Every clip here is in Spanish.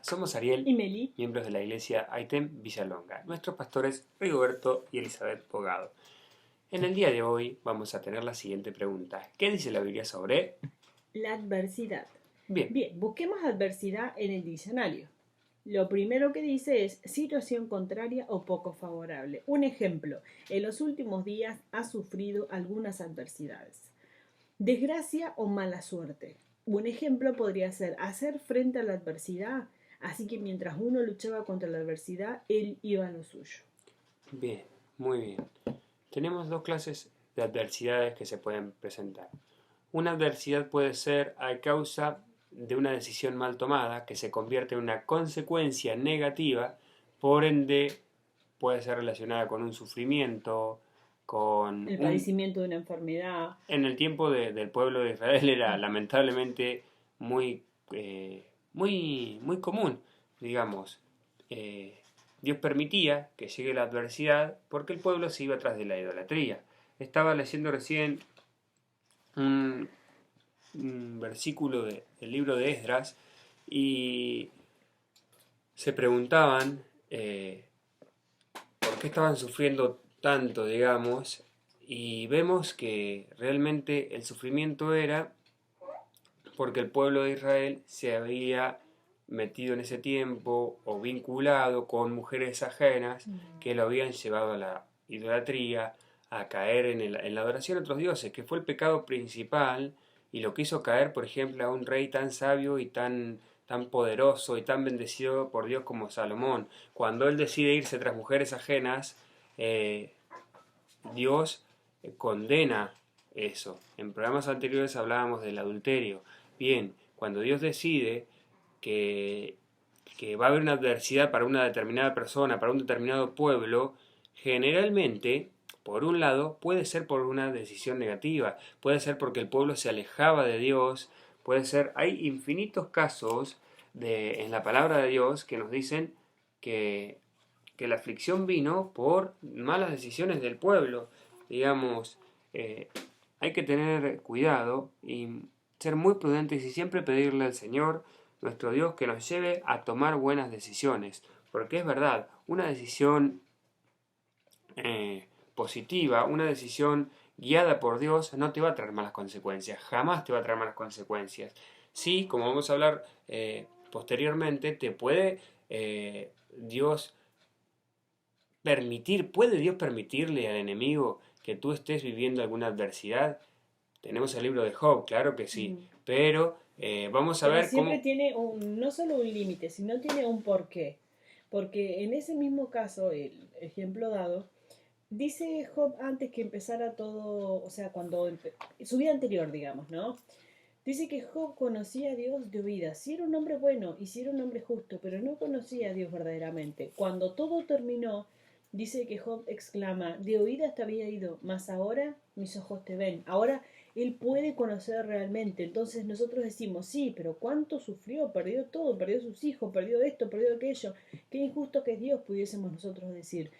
somos Ariel, y Meli. miembros de la iglesia Aitem Villalonga. Nuestros pastores Rigoberto y Elizabeth Bogado. En el día de hoy vamos a tener la siguiente pregunta. ¿Qué dice la Biblia sobre? La adversidad. Bien, Bien, busquemos adversidad en el diccionario. Lo primero que dice es situación contraria o poco favorable. Un ejemplo, en los últimos días ha sufrido algunas adversidades. Desgracia o mala suerte. Un ejemplo podría ser hacer frente a la adversidad, así que mientras uno luchaba contra la adversidad, él iba a lo suyo. bien, muy bien. Tenemos dos clases de adversidades que se pueden presentar. Una adversidad puede ser a causa de una decisión mal tomada que se convierte en una consecuencia negativa, por ende puede ser relacionada con un sufrimiento, con El un... padecimiento de una enfermedad. En el tiempo del pueblo de Israel era lamentablemente muy, muy común, digamos. Eh, Dios permitía que llegue la adversidad porque el pueblo se iba atrás de la idolatría. Estaba leyendo recién un, un versículo del libro de Esdras y se preguntaban por qué estaban sufriendo tanto, digamos, y vemos que realmente el sufrimiento era porque el pueblo de Israel se había metido en ese tiempo o vinculado con mujeres ajenas que lo habían llevado a la idolatría, a caer en la adoración a otros dioses, que fue el pecado principal y lo que hizo caer, por ejemplo, a un rey tan sabio y tan poderoso y tan bendecido por Dios como Salomón. Cuando él decide irse tras mujeres ajenas, eh, Dios condena eso. En programas anteriores hablábamos del adulterio. Bien, cuando Dios decide que, que va a haber una adversidad para una determinada persona, para un determinado pueblo, generalmente, por un lado, puede ser por una decisión negativa, puede ser porque el pueblo se alejaba de Dios, puede ser, hay infinitos casos en la palabra de Dios que nos dicen que, que la aflicción vino por malas decisiones del pueblo. Digamos, eh, hay que tener cuidado y ser muy prudentes y siempre pedirle al Señor, nuestro Dios, que nos lleve a tomar buenas decisiones. Porque es verdad, una decisión positiva, una decisión guiada por Dios, no te va a traer malas consecuencias, jamás te va a traer malas consecuencias. Sí, como vamos a hablar posteriormente, te puede Dios puede Dios permitirle al enemigo que tú estés viviendo alguna adversidad. Tenemos el libro de Job, claro que sí, pero vamos a Pero ver siempre cómo... tiene no solo un límite, sino tiene un porqué. Porque en ese mismo caso, el ejemplo dado, dice Job antes que empezara todo, o sea, su vida anterior, digamos, ¿no? Dice que Job conocía a Dios de oídas. Sí era un hombre bueno y sí era un hombre justo, pero no conocía a Dios verdaderamente. Cuando todo terminó, dice que Job exclama, de oídas te había ido, mas ahora mis ojos te ven. Ahora él puede conocer realmente. Entonces nosotros decimos, sí, pero ¿cuánto sufrió? Perdió todo, perdió sus hijos, perdió esto, perdió aquello. Qué injusto que es Dios, pudiésemos nosotros decir.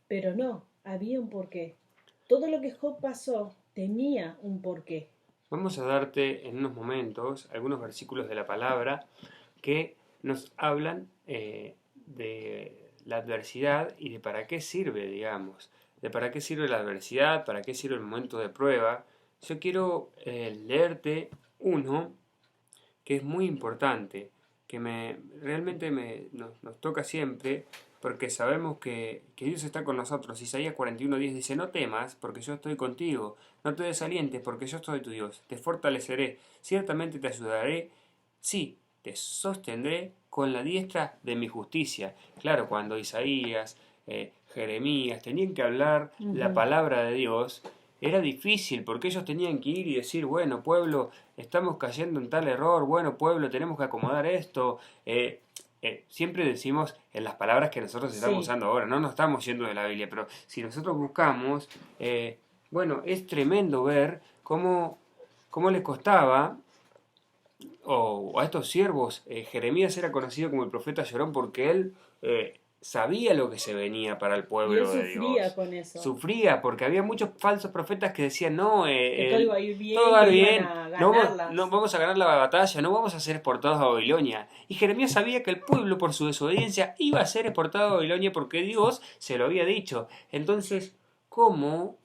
Pero no, había un porqué. Todo lo que Job pasó tenía un porqué. Vamos a darte en unos momentos algunos versículos de la palabra que nos hablan de la adversidad y de para qué sirve, digamos, de para qué sirve la adversidad, para qué sirve el momento de prueba. Yo quiero leerte uno que es muy importante, que realmente nos toca siempre, porque sabemos que Dios está con nosotros. Isaías 41:10 dice, no temas, porque yo estoy contigo, no te desalientes, porque yo soy tu Dios, te fortaleceré, ciertamente te ayudaré, sí, te sostendré con la diestra de mi justicia. Claro, cuando Isaías, Jeremías tenían que hablar la palabra de Dios, era difícil porque ellos tenían que ir y decir, bueno, pueblo, estamos cayendo en tal error, bueno, pueblo, tenemos que acomodar esto. Siempre decimos en las palabras que nosotros estamos Sí, usando ahora, no nos estamos yendo de la Biblia, pero si nosotros buscamos, bueno, es tremendo ver cómo le costaba o a estos siervos. Jeremías era conocido como el profeta llorón porque él sabía lo que se venía para el Y él pueblo de sufría Dios. con eso, Sufría porque había muchos falsos profetas que decían, no, que todo iba a ir todo bien, va a que ir iban bien, a no ganarlas. vamos a ganar la batalla, no vamos a ser exportados a Babilonia. Y Jeremías sabía que el pueblo por su desobediencia iba a ser exportado a Babilonia porque Dios se lo había dicho. Entonces, ¿cómo,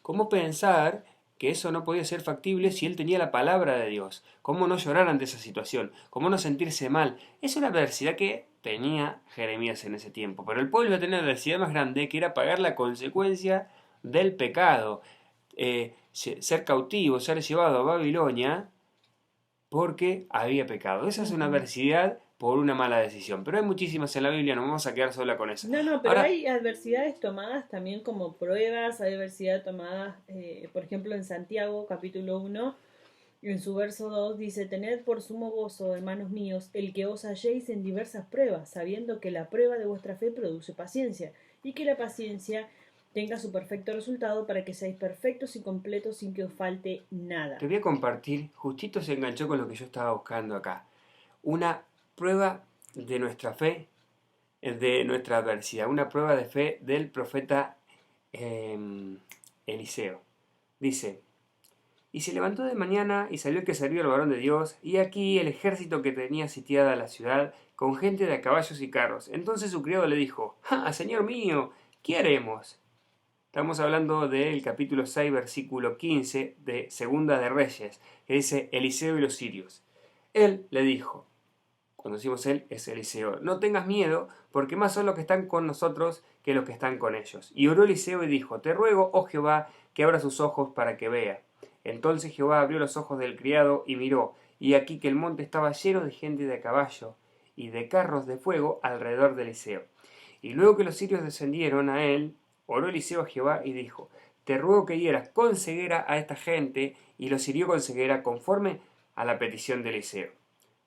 cómo pensar que eso no podía ser factible si él tenía la palabra de Dios? ¿Cómo no llorar ante esa situación? ¿Cómo no sentirse mal? Es una adversidad que tenía Jeremías en ese tiempo, pero el pueblo iba a tener una adversidad más grande que era pagar la consecuencia del pecado, ser cautivo, ser llevado a Babilonia porque había pecado. Esa es una Ujú. adversidad por una mala decisión, pero hay muchísimas en la Biblia, no vamos a quedar sola con esa. No, no, pero Ahora, hay adversidades tomadas también como pruebas, hay adversidad tomadas, por ejemplo, en Santiago, capítulo 1, en su verso 2 dice, tened por sumo gozo, hermanos míos, el que os halléis en diversas pruebas, sabiendo que la prueba de vuestra fe produce paciencia, y que la paciencia tenga su perfecto resultado para que seáis perfectos y completos sin que os falte nada. te voy a compartir, justito se enganchó con lo que yo estaba buscando acá, una prueba de nuestra fe, de nuestra adversidad, una prueba de fe del profeta Eliseo. Dice, y se levantó de mañana y salió el que salió el varón de Dios, y aquí el ejército que tenía sitiada la ciudad, con gente de a caballos y carros. Entonces su criado le dijo, ¡Ah, señor mío! ¿Qué haremos? Estamos hablando del capítulo 6, versículo 15 de Segunda de Reyes, que dice Eliseo y los sirios. Él le dijo, cuando decimos él, es Eliseo, no tengas miedo, porque más son los que están con nosotros que los que están con ellos. Y oró Eliseo y dijo, te ruego, oh Jehová, que abra sus ojos para que vea. Entonces Jehová abrió los ojos del criado y miró, y aquí que el monte estaba lleno de gente de a caballo y de carros de fuego alrededor de Eliseo. Y luego que los sirios descendieron a él, oró Eliseo a Jehová y dijo, te ruego que hieras con ceguera a esta gente, y los hirió con ceguera conforme a la petición de Eliseo.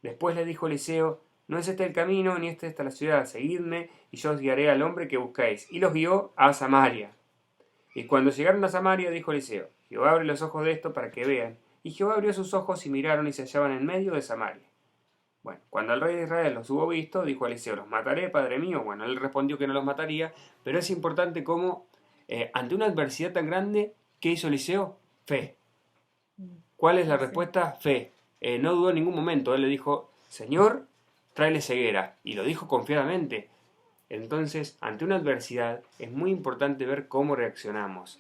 Después le dijo Eliseo, no es este el camino, ni esta la ciudad, seguidme, y yo os guiaré al hombre que buscáis. Y los guió a Samaria. Y cuando llegaron a Samaria, dijo Eliseo, Jehová abre los ojos de esto para que vean. Y Jehová abrió sus ojos y miraron y se hallaban en medio de Samaria. Bueno, cuando el rey de Israel los hubo visto, dijo a Eliseo, ¿los mataré, padre mío? Bueno, él respondió que no los mataría, pero es importante cómo, ante una adversidad tan grande, ¿qué hizo Eliseo? Fe. ¿Cuál es la Sí, sí. respuesta? Fe. No dudó en ningún momento. Él le dijo, Señor, tráele ceguera. Y lo dijo confiadamente. Entonces, ante una adversidad, es muy importante ver cómo reaccionamos.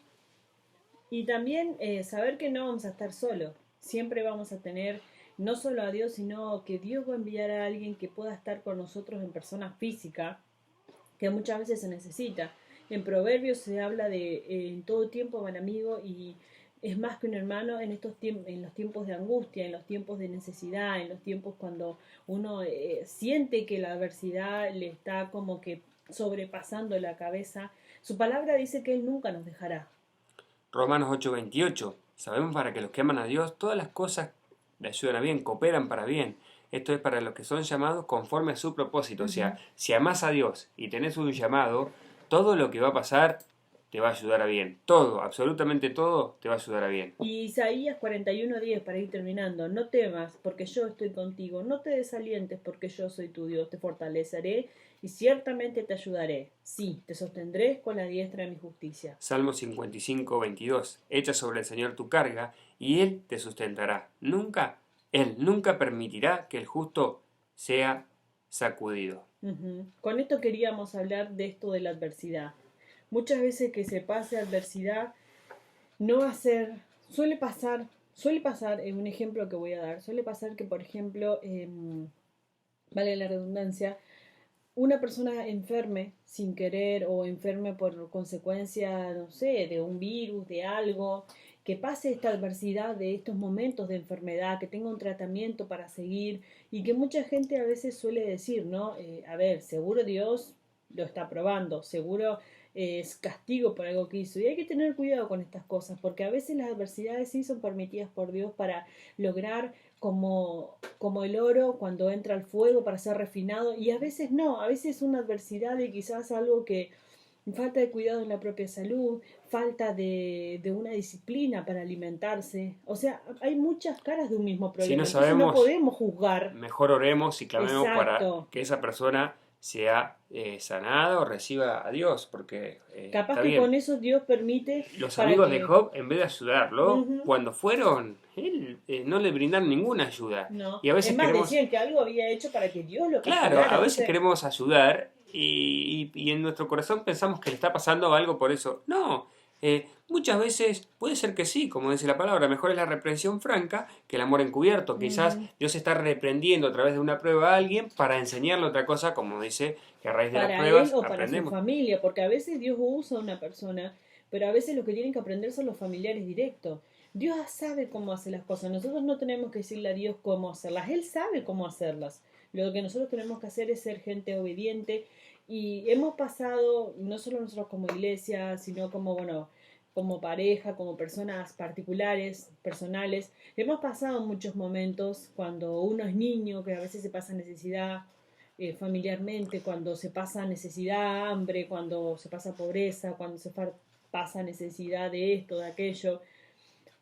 Y también saber que no vamos a estar solos. Siempre vamos a tener no solo a Dios, sino que Dios va a enviar a alguien que pueda estar con nosotros en persona física, que muchas veces se necesita. En Proverbios se habla de en todo tiempo van amigo y es más que un hermano en estos en los tiempos de angustia, en los tiempos de necesidad, en los tiempos cuando uno siente que la adversidad le está como que sobrepasando la cabeza. Su palabra dice que Él nunca nos dejará. Romanos 8:28. Sabemos para que los que aman a Dios, todas las cosas le ayudan a bien, cooperan para bien. Esto es para los que son llamados conforme a su propósito. O Ujú. sea, si amas a Dios y tenés un llamado, todo lo que va a pasar te va a ayudar a bien. Todo, absolutamente todo, te va a ayudar a bien. Y Isaías 41:10 para ir terminando, no temas porque yo estoy contigo, no te desalientes porque yo soy tu Dios, te fortaleceré y ciertamente te ayudaré. Sí, te sostendré con la diestra de mi justicia. Salmo 55:22. Echa sobre el Señor tu carga y Él te sustentará. Él nunca permitirá que el justo sea sacudido. Ujú. Con esto queríamos hablar de esto de la adversidad. Muchas veces que se pase adversidad, no va a ser, suele pasar, un ejemplo que voy a dar, suele pasar que, por ejemplo, vale la redundancia, una persona enferme sin querer o enferme por consecuencia, no sé, de un virus, de algo, que pase esta adversidad de estos momentos de enfermedad, que tenga un tratamiento para seguir y que mucha gente a veces suele decir, ¿no? A ver, seguro Dios lo está probando, seguro es castigo por algo que hizo. Y hay que tener cuidado con estas cosas, porque a veces las adversidades sí son permitidas por Dios para lograr como el oro cuando entra al fuego para ser refinado y a veces no, a veces una adversidad de quizás algo que falta de cuidado en la propia salud, falta de una disciplina para alimentarse, o sea, hay muchas caras de un mismo Si no problema, entonces no sabemos, podemos juzgar. mejor oremos y clamemos para Exacto. que esa persona sea sanada o reciba a Dios, porque Capaz está que bien. con eso Dios permite Los para amigos de que... Job, en vez de ayudarlo, Ujú. cuando fueron, él no le brindaron ninguna ayuda. No, Y a es veces más, queremos, decían que algo había hecho para que Dios lo claro, a castigara, veces ¿viste? queremos ayudar y en nuestro corazón pensamos que le está pasando algo por eso. No, muchas veces puede ser que sí, como dice la palabra, mejor es la reprensión franca que el amor encubierto. Quizás Ujú. Dios está reprendiendo a través de una prueba a alguien para enseñarle otra cosa, como dice que a raíz de las Para él pruebas o para su aprendemos. familia, porque a veces Dios usa a una persona, pero a veces lo que tienen que aprender son los familiares directos. Dios sabe cómo hacer las cosas, nosotros no tenemos que decirle a Dios cómo hacerlas, Él sabe cómo hacerlas. Lo que nosotros tenemos que hacer es ser gente obediente y hemos pasado, no solo nosotros como iglesia, sino como, bueno, como pareja, como personas particulares, personales, hemos pasado muchos momentos cuando uno es niño, que a veces se pasa necesidad, familiarmente, cuando se pasa necesidad, hambre, cuando se pasa pobreza, cuando se pasa necesidad de esto, de aquello.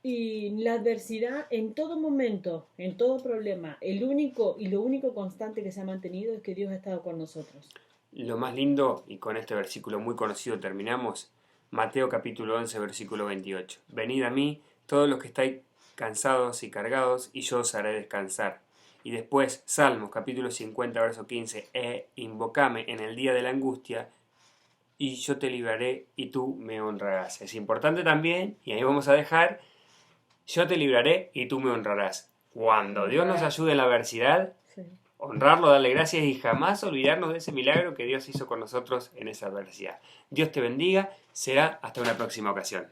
Y la adversidad en todo momento, en todo problema, el único y lo único constante que se ha mantenido es que Dios ha estado con nosotros. Lo más lindo, y con este versículo muy conocido terminamos, Mateo capítulo 11, versículo 28. Venid a mí, todos los que estáis cansados y cargados, y yo os haré descansar. Y después, Salmos capítulo 50, verso 15, invocame en el día de la angustia, y yo te libraré, y tú me honrarás. Es importante también, y ahí vamos a dejar, yo te libraré, y tú me honrarás. Cuando Dios nos Honrarás. ayude en la adversidad, Sí. honrarlo, darle gracias y jamás olvidarnos de ese milagro que Dios hizo con nosotros en esa adversidad. Dios te bendiga, será hasta una próxima ocasión.